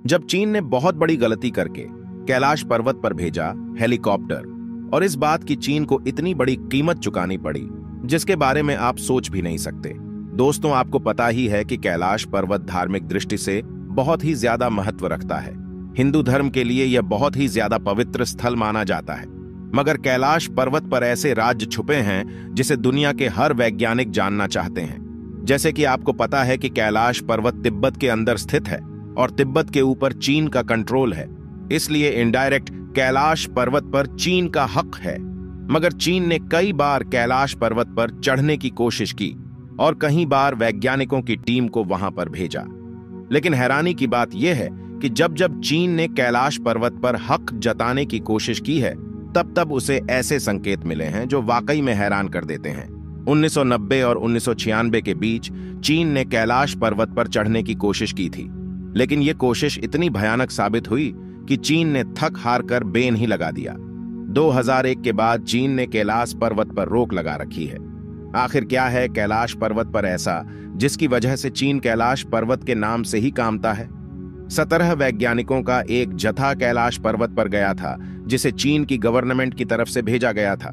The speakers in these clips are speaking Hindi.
जब चीन ने बहुत बड़ी गलती करके कैलाश पर्वत पर भेजा हेलीकॉप्टर, और इस बात की चीन को इतनी बड़ी कीमत चुकानी पड़ी जिसके बारे में आप सोच भी नहीं सकते। दोस्तों, आपको पता ही है कि कैलाश पर्वत धार्मिक दृष्टि से बहुत ही ज्यादा महत्व रखता है। हिंदू धर्म के लिए यह बहुत ही ज्यादा पवित्र स्थल माना जाता है। मगर कैलाश पर्वत पर ऐसे राज्य छुपे हैं जिसे दुनिया के हर वैज्ञानिक जानना चाहते हैं। जैसे कि आपको पता है कि कैलाश पर्वत तिब्बत के अंदर स्थित है और तिब्बत के ऊपर चीन का कंट्रोल है, इसलिए इनडायरेक्ट कैलाश पर्वत पर चीन का हक है। मगर चीन ने कई बार कैलाश पर्वत पर चढ़ने की कोशिश की और कई बार वैज्ञानिकों की टीम को वहां पर भेजा। लेकिन हैरानी की बात यह है कि जब जब चीन ने कैलाश पर्वत पर हक जताने की कोशिश की है, तब तब उसे ऐसे संकेत मिले हैं जो वाकई में हैरान कर देते हैं। 1990 और 1996 के बीच चीन ने कैलाश पर्वत पर चढ़ने की कोशिश की थी, लेकिन यह कोशिश इतनी भयानक साबित हुई कि चीन ने थक हार कर बेन ही लगा दिया। 2001 के बाद चीन ने कैलाश पर्वत पर रोक लगा रखी है। आखिर क्या है कैलाश पर्वत पर ऐसा जिसकी वजह से चीन कैलाश पर्वत के नाम से ही कामता है? 17 वैज्ञानिकों का एक जत्था कैलाश पर्वत पर गया था, जिसे चीन की गवर्नमेंट की तरफ से भेजा गया था।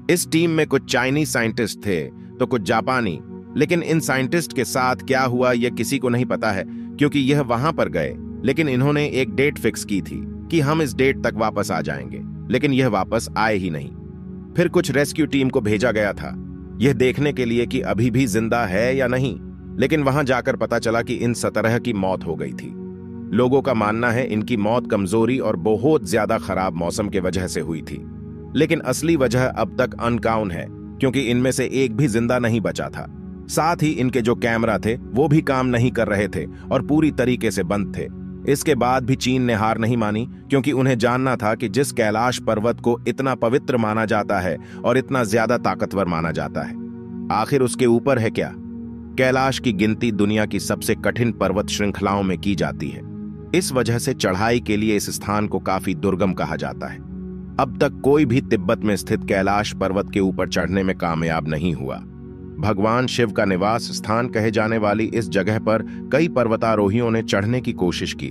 इस टीम में कुछ चाइनीज साइंटिस्ट थे तो कुछ जापानी, लेकिन इन साइंटिस्ट के साथ क्या हुआ यह किसी को नहीं पता है, क्योंकि यह वहां पर गए लेकिन इन्होंने एक डेट फिक्स की थी कि हम इस डेट तक वापस आ जाएंगे, लेकिन यह वापस आए ही नहीं। फिर कुछ रेस्क्यू टीम को भेजा गया था यह देखने के लिए कि अभी भी जिंदा है या नहीं, लेकिन वहां जाकर पता चला कि इन 17 की मौत हो गई थी। लोगों का मानना है इनकी मौत कमजोरी और बहुत ज्यादा खराब मौसम के वजह से हुई थी, लेकिन असली वजह अब तक अनकाउन है, क्योंकि इनमें से एक भी जिंदा नहीं बचा था। साथ ही इनके जो कैमरा थे वो भी काम नहीं कर रहे थे और पूरी तरीके से बंद थे। इसके बाद भी चीन ने हार नहीं मानी, क्योंकि उन्हें जानना था कि जिस कैलाश पर्वत को इतना पवित्र माना जाता है और इतना ज्यादा ताकतवर माना जाता है, आखिर उसके ऊपर है क्या? कैलाश की गिनती दुनिया की सबसे कठिन पर्वत श्रृंखलाओं में की जाती है। इस वजह से चढ़ाई के लिए इस स्थान को काफी दुर्गम कहा जाता है। अब तक कोई भी तिब्बत में स्थित कैलाश पर्वत के ऊपर चढ़ने में कामयाब नहीं हुआ। भगवान शिव का निवास स्थान कहे जाने वाली इस जगह पर कई पर्वतारोहियों ने चढ़ने की कोशिश की,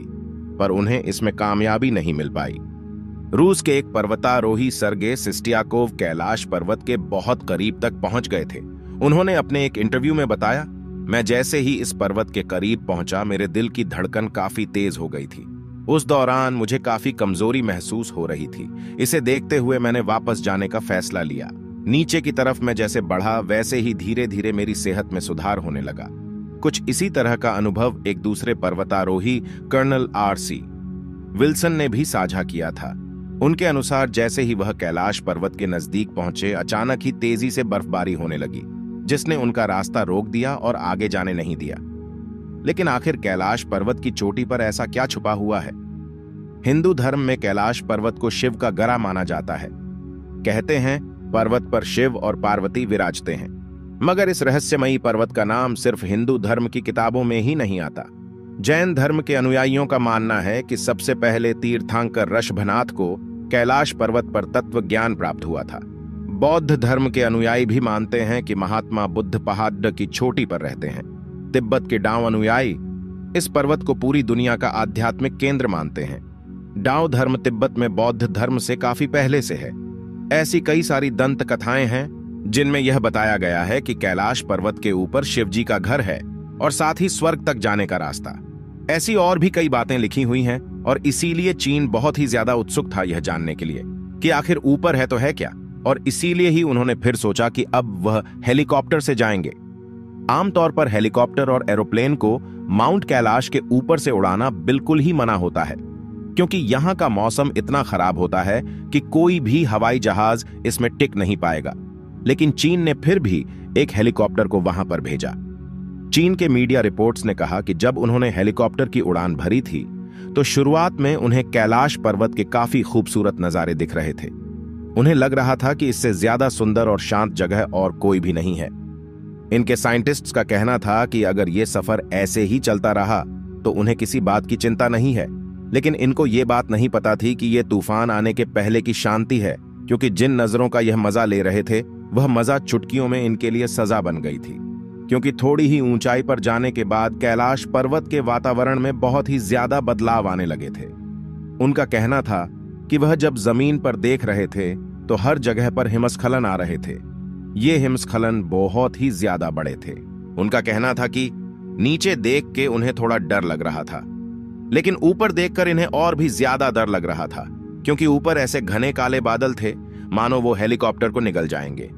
पर उन्हें इसमें कामयाबी नहीं मिल पाई। रूस के एक पर्वतारोही सर्गे सिस्टियाकोव कैलाश पर्वत के बहुत करीब तक पहुंच गए थे। उन्होंने अपने एक इंटरव्यू में बताया, मैं जैसे ही इस पर्वत के करीब पहुंचा, मेरे दिल की धड़कन काफी तेज हो गई थी। उस दौरान मुझे काफी कमजोरी महसूस हो रही थी। इसे देखते हुए मैंने वापस जाने का फैसला लिया। नीचे की तरफ मैं जैसे बढ़ा, वैसे ही धीरे धीरे मेरी सेहत में सुधार होने लगा। कुछ इसी तरह का अनुभव एक दूसरे पर्वतारोही कर्नल आर.सी. विल्सन ने भी साझा किया था। उनके अनुसार जैसे ही वह कैलाश पर्वत के नजदीक पहुंचे, अचानक ही तेजी से बर्फबारी होने लगी, जिसने उनका रास्ता रोक दिया और आगे जाने नहीं दिया। लेकिन आखिर कैलाश पर्वत की चोटी पर ऐसा क्या छुपा हुआ है? हिंदू धर्म में कैलाश पर्वत को शिव का गरा माना जाता है। कहते हैं पर्वत पर शिव और पार्वती विराजते हैं, मगर इस रहस्यमयी पर्वत का नाम सिर्फ हिंदू धर्म की किताबों में ही नहीं आता। जैन धर्म के अनुयायियों का मानना है कि सबसे पहले तीर्थंकर ऋषभनाथ को कैलाश पर्वत पर तत्व ज्ञान प्राप्त हुआ था। बौद्ध धर्म के अनुयायी भी मानते हैं कि महात्मा बुद्ध पहाड़ की चोटी पर रहते हैं। तिब्बत के डाओ अनुयायी इस पर्वत को पूरी दुनिया का आध्यात्मिक केंद्र मानते हैं। डाओ धर्म तिब्बत में बौद्ध धर्म से काफी पहले से है। ऐसी कई सारी दंत कथाएं हैं जिनमें यह बताया गया है कि कैलाश पर्वत के ऊपर शिवजी का घर है और साथ ही स्वर्ग तक जाने का रास्ता। ऐसी और भी कई बातें लिखी हुई हैं और इसीलिए चीन बहुत ही ज्यादा उत्सुक था यह जानने के लिए कि आखिर ऊपर है तो है क्या, और इसीलिए ही उन्होंने फिर सोचा कि अब वह हेलीकॉप्टर से जाएंगे। आमतौर पर हेलीकॉप्टर और एरोप्लेन को माउंट कैलाश के ऊपर से उड़ाना बिल्कुल ही मना होता है, क्योंकि यहां का मौसम इतना खराब होता है कि कोई भी हवाई जहाज इसमें टिक नहीं पाएगा। लेकिन चीन ने फिर भी एक हेलीकॉप्टर को वहां पर भेजा। चीन के मीडिया रिपोर्ट्स ने कहा कि जब उन्होंने हेलीकॉप्टर की उड़ान भरी थी तो शुरुआत में उन्हें कैलाश पर्वत के काफी खूबसूरत नजारे दिख रहे थे। उन्हें लग रहा था कि इससे ज्यादा सुंदर और शांत जगह और कोई भी नहीं है। इनके साइंटिस्ट्स का कहना था कि अगर यह सफर ऐसे ही चलता रहा तो उन्हें किसी बात की चिंता नहीं है, लेकिन इनको यह बात नहीं पता थी कि यह तूफान आने के पहले की शांति है, क्योंकि जिन नजरों का यह मजा ले रहे थे वह मजा चुटकियों में इनके लिए सजा बन गई थी, क्योंकि थोड़ी ही ऊंचाई पर जाने के बाद कैलाश पर्वत के वातावरण में बहुत ही ज्यादा बदलाव आने लगे थे। उनका कहना था कि वह जब जमीन पर देख रहे थे तो हर जगह पर हिमस्खलन आ रहे थे। ये हिमस्खलन बहुत ही ज्यादा बड़े थे। उनका कहना था कि नीचे देख के उन्हें थोड़ा डर लग रहा था, लेकिन ऊपर देखकर इन्हें और भी ज्यादा डर लग रहा था, क्योंकि ऊपर ऐसे घने काले बादल थे मानो वो हेलीकॉप्टर को निगल जाएंगे।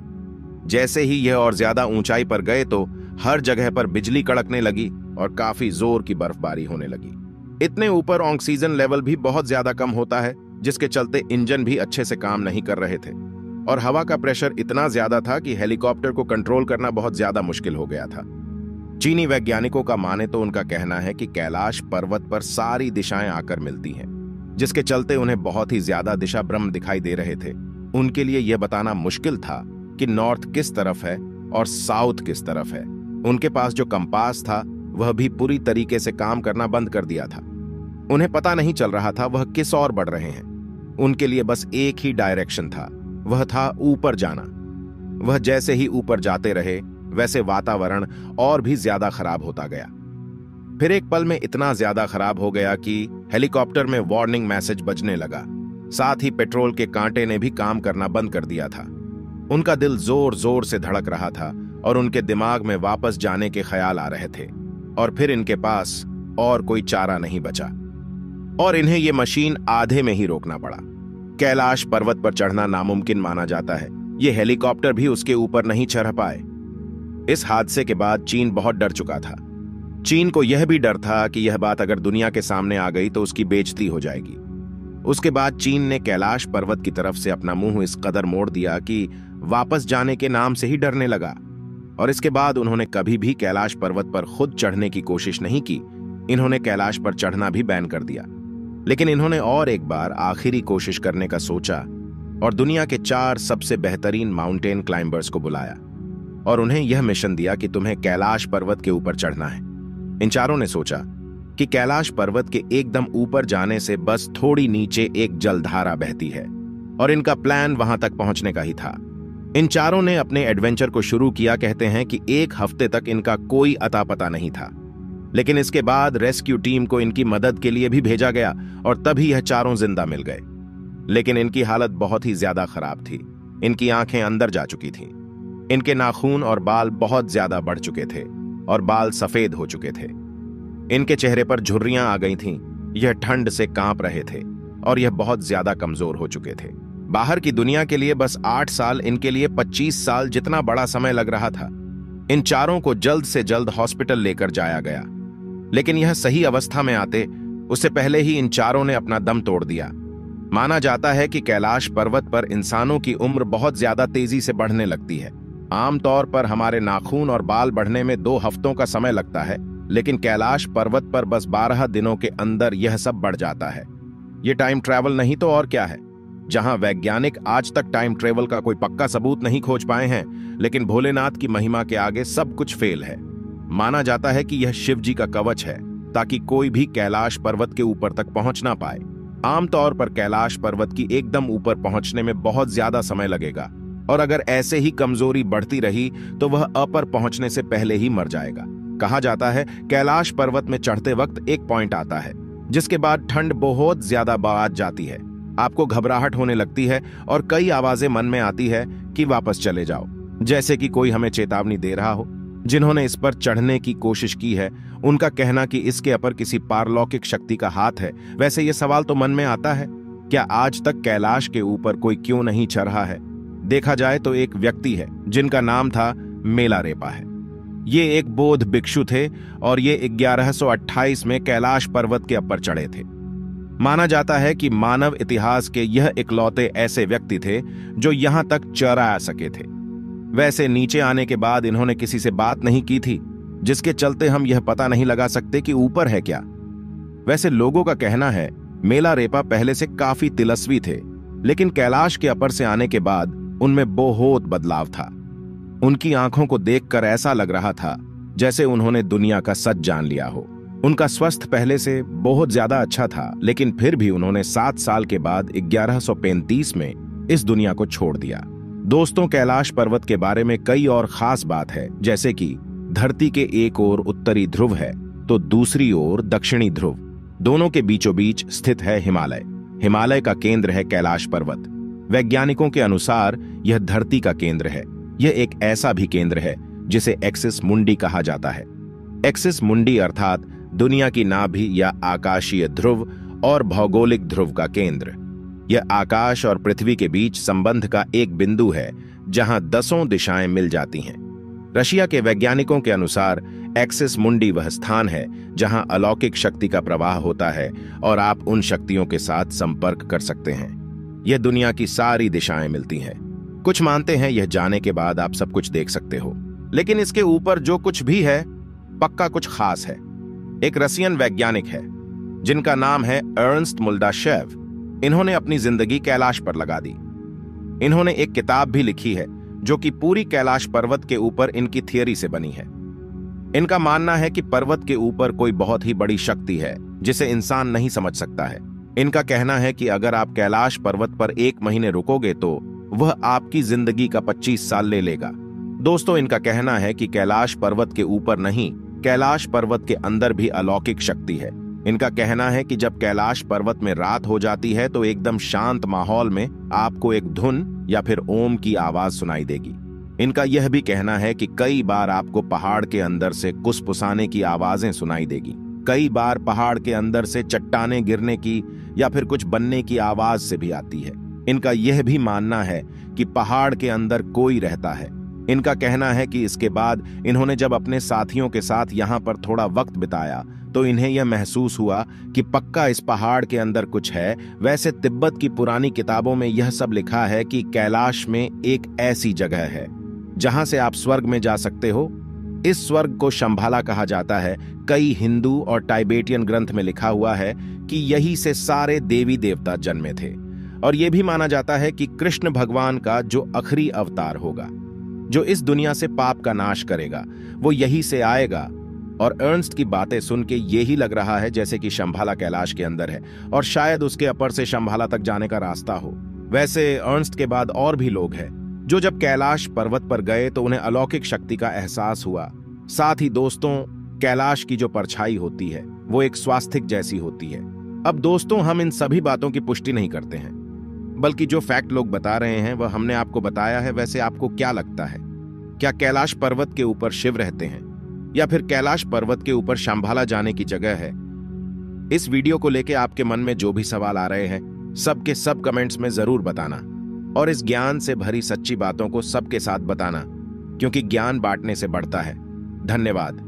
जैसे ही यह और ज्यादा ऊंचाई पर गए तो हर जगह पर बिजली कड़कने लगी और काफी जोर की बर्फबारी होने लगी। इतने ऊपर ऑक्सीजन लेवल भी बहुत ज्यादा कम होता है, जिसके चलते इंजन भी अच्छे से काम नहीं कर रहे थे और हवा का प्रेशर इतना ज्यादा था कि हेलीकॉप्टर को कंट्रोल करना बहुत ज्यादा मुश्किल हो गया था। चीनी वैज्ञानिकों का माने तो उनका कहना है कि कैलाश पर्वत पर सारी दिशाएं आकर मिलती हैं, जिसके चलते उन्हें बहुत ही ज्यादा दिशा भ्रम दिखाई दे रहे थे। उनके लिए यह बताना मुश्किल था कि नॉर्थ किस तरफ है और साउथ किस तरफ है। उनके पास जो कंपास था वह भी पूरी तरीके से काम करना बंद कर दिया था। उन्हें पता नहीं चल रहा था वह किस ओर बढ़ रहे हैं। उनके लिए बस एक ही डायरेक्शन था, वह था ऊपर जाना। वह जैसे ही ऊपर जाते रहे वैसे वातावरण और भी ज्यादा खराब होता गया। फिर एक पल में इतना ज्यादा खराब हो गया कि हेलीकॉप्टर में वार्निंग मैसेज बजने लगा। साथ ही पेट्रोल के कांटे ने भी काम करना बंद कर दिया था। उनका दिल जोर जोर से धड़क रहा था और उनके दिमाग में वापस जाने के ख्याल आ रहे थे। और फिर इनके पास और कोई चारा नहीं बचा और इन्हें यह मशीन आधे में ही रोकना पड़ा। कैलाश पर्वत पर चढ़ना नामुमकिन माना जाता है। यह हेलीकॉप्टर भी उसके ऊपर नहीं चढ़ पाए। इस हादसे के बाद चीन बहुत डर चुका था। चीन को यह भी डर था कि यह बात अगर दुनिया के सामने आ गई तो उसकी बेइज्जती हो जाएगी। उसके बाद चीन ने कैलाश पर्वत की तरफ से अपना मुंह इस कदर मोड़ दिया कि वापस जाने के नाम से ही डरने लगा और इसके बाद उन्होंने कभी भी कैलाश पर्वत पर खुद चढ़ने की कोशिश नहीं की। इन्होंने कैलाश पर चढ़ना भी बैन कर दिया। लेकिन इन्होंने और एक बार आखिरी कोशिश करने का सोचा और दुनिया के 4 सबसे बेहतरीन माउंटेन क्लाइंबर्स को बुलाया और उन्हें यह मिशन दिया कि तुम्हें कैलाश पर्वत के ऊपर चढ़ना है। इन चारों ने सोचा कि कैलाश पर्वत के एकदम ऊपर जाने से बस थोड़ी नीचे एक जलधारा बहती है और इनका प्लान वहां तक पहुंचने का ही था। इन चारों ने अपने एडवेंचर को शुरू किया। कहते हैं कि 1 हफ्ते तक इनका कोई अता पता नहीं था, लेकिन इसके बाद रेस्क्यू टीम को इनकी मदद के लिए भी भेजा गया और तभी यह चारों जिंदा मिल गए। लेकिन इनकी हालत बहुत ही ज्यादा खराब थी। इनकी आंखें अंदर जा चुकी थीं। इनके नाखून और बाल बहुत ज्यादा बढ़ चुके थे और बाल सफेद हो चुके थे। इनके चेहरे पर झुर्रियां आ गई थीं। यह ठंड से कांप रहे थे और यह बहुत ज्यादा कमजोर हो चुके थे। बाहर की दुनिया के लिए बस 8 साल इनके लिए 25 साल जितना बड़ा समय लग रहा था। इन चारों को जल्द से जल्द हॉस्पिटल लेकर जाया गया, लेकिन यह सही अवस्था में आते उससे पहले ही इन चारों ने अपना दम तोड़ दिया। माना जाता है कि कैलाश पर्वत पर इंसानों की उम्र बहुत ज्यादा तेजी से बढ़ने लगती है। आमतौर पर हमारे नाखून और बाल बढ़ने में 2 हफ्तों का समय लगता है, लेकिन कैलाश पर्वत पर बस 12 दिनों के अंदर यह सब बढ़ जाता है। यह टाइम ट्रैवल नहीं तो और क्या है। जहां वैज्ञानिक आज तक टाइम ट्रैवल का कोई पक्का सबूत नहीं खोज पाए हैं, लेकिन भोलेनाथ की महिमा के आगे सब कुछ फेल है। माना जाता है कि यह शिव जी का कवच है ताकि कोई भी कैलाश पर्वत के ऊपर तक पहुंच ना पाए। आमतौर पर कैलाश पर्वत की एकदम ऊपर पहुंचने में बहुत ज्यादा समय लगेगा और अगर ऐसे ही कमजोरी बढ़ती रही तो वह अपर पहुंचने से पहले ही मर जाएगा। कहा जाता है कैलाश पर्वत में चढ़ते वक्त एक पॉइंट आता है जिसके बाद ठंड बहुत ज्यादा बढ़ जाती है। आपको घबराहट होने लगती है और कई आवाजें मन में आती है कि वापस चले जाओ, जैसे कि कोई हमें चेतावनी दे रहा हो। जिन्होंने इस पर चढ़ने की कोशिश की है उनका कहना कि इसके ऊपर किसी पारलौकिक शक्ति का हाथ है। वैसे ये सवाल तो मन में आता है, क्या आज तक कैलाश के ऊपर कोई क्यों नहीं चढ़ा है? देखा जाए तो एक व्यक्ति है जिनका नाम था मेलारेपा है। ये एक बौद्ध भिक्षु थे और ये 1128 में कैलाश पर्वत के ऊपर चढ़े थे। माना जाता है कि मानव इतिहास के यह इकलौते ऐसे व्यक्ति थे जो यहां तक चढ़ आ सके थे। वैसे नीचे आने के बाद इन्होंने किसी से बात नहीं की थी, जिसके चलते हम यह पता नहीं लगा सकते कि ऊपर है क्या। वैसे लोगों का कहना है मेलारेपा पहले से काफी तिलस्वी थे, लेकिन कैलाश के ऊपर से आने के बाद उनमें बहुत बदलाव था। उनकी आंखों को देखकर ऐसा लग रहा था जैसे उन्होंने दुनिया का सच जान लिया हो। उनका स्वास्थ्य पहले से बहुत ज्यादा अच्छा था, लेकिन फिर भी उन्होंने 7 साल के बाद 1135 में इस दुनिया को छोड़ दिया। दोस्तों, कैलाश पर्वत के बारे में कई और खास बात है, जैसे कि धरती के एक ओर उत्तरी ध्रुव है तो दूसरी ओर दक्षिणी ध्रुव। दोनों के बीचों बीच स्थित है हिमालय। हिमालय का केंद्र है कैलाश पर्वत। वैज्ञानिकों के अनुसार यह धरती का केंद्र है। यह एक ऐसा भी केंद्र है जिसे एक्सिस मुंडी कहा जाता है। एक्सिस मुंडी अर्थात दुनिया की नाभि या आकाशीय ध्रुव और भौगोलिक ध्रुव का केंद्र। यह आकाश और पृथ्वी के बीच संबंध का एक बिंदु है जहां 10 दिशाएं मिल जाती हैं। रशिया के वैज्ञानिकों के अनुसार एक्सिस मुंडी वह स्थान है जहां अलौकिक शक्ति का प्रवाह होता है और आप उन शक्तियों के साथ संपर्क कर सकते हैं। यह दुनिया की सारी दिशाएं मिलती हैं। कुछ मानते हैं यह जाने के बाद आप सब कुछ देख सकते हो, लेकिन इसके ऊपर जो कुछ भी है पक्का कुछ खास है। एक रसियन वैज्ञानिक है जिनका नाम है अर्नस्ट मुल्दाशेव। इन्होंने अपनी जिंदगी कैलाश पर लगा दी। इन्होंने एक किताब भी लिखी है जो कि पूरी कैलाश पर्वत के ऊपर इनकी थियरी से बनी है। इनका मानना है कि पर्वत के ऊपर कोई बहुत ही बड़ी शक्ति है जिसे इंसान नहीं समझ सकता है। इनका कहना है कि अगर आप कैलाश पर्वत पर 1 महीने रुकोगे तो वह आपकी जिंदगी का 25 साल ले लेगा। दोस्तों, इनका कहना है कि कैलाश पर्वत के ऊपर नहीं, कैलाश पर्वत के अंदर भी अलौकिक शक्ति है। इनका कहना है कि जब कैलाश पर्वत में रात हो जाती है तो एकदम शांत माहौल में आपको एक धुन या फिर ओम की आवाज सुनाई देगी। इनका यह भी कहना है कि कई बार आपको पहाड़ के अंदर से कुसपुसाने की आवाजें सुनाई देगी। कई बार पहाड़ के अंदर से चट्टानें गिरने की या फिर कुछ बनने की आवाज से भी आती है। इनका यह भी मानना है कि पहाड़ के अंदर कोई रहता है। इनका कहना है कि इसके बाद इन्होंने जब अपने साथियों के साथ यहाँ पर थोड़ा वक्त बिताया तो इन्हें यह महसूस हुआ कि पक्का इस पहाड़ के अंदर कुछ है। वैसे तिब्बत की पुरानी किताबों में यह सब लिखा है कि कैलाश में एक ऐसी जगह है जहां से आप स्वर्ग में जा सकते हो। इस स्वर्ग को शंभाला कहा जाता है। कई हिंदू और टाइबेटियन ग्रंथ में लिखा हुआ है कि यहीं से सारे देवी देवता जन्मे थे और यह भी माना जाता है कि कृष्ण भगवान का जो आखिरी अवतार होगा, जो इस दुनिया से पाप का नाश करेगा, वो यहीं से आएगा। और अर्नस्ट की बातें सुन के यही लग रहा है जैसे कि शंभाला कैलाश के अंदर है और शायद उसके अपर से शंभाला तक जाने का रास्ता हो। वैसे अर्नस्ट के बाद और भी लोग हैं जो जब कैलाश पर्वत पर गए तो उन्हें अलौकिक शक्ति का एहसास हुआ। साथ ही दोस्तों, कैलाश की जो परछाई होती है वो एक स्वास्तिक जैसी होती है। अब दोस्तों, हम इन सभी बातों की पुष्टि नहीं करते हैं, बल्कि जो फैक्ट लोग बता रहे हैं वह हमने आपको बताया है। वैसे आपको क्या लगता है, क्या कैलाश पर्वत के ऊपर शिव रहते हैं या फिर कैलाश पर्वत के ऊपर शंभाला जाने की जगह है? इस वीडियो को लेके आपके मन में जो भी सवाल आ रहे हैं सबके सब कमेंट्स में जरूर बताना और इस ज्ञान से भरी सच्ची बातों को सबके साथ बताना, क्योंकि ज्ञान बांटने से बढ़ता है। धन्यवाद।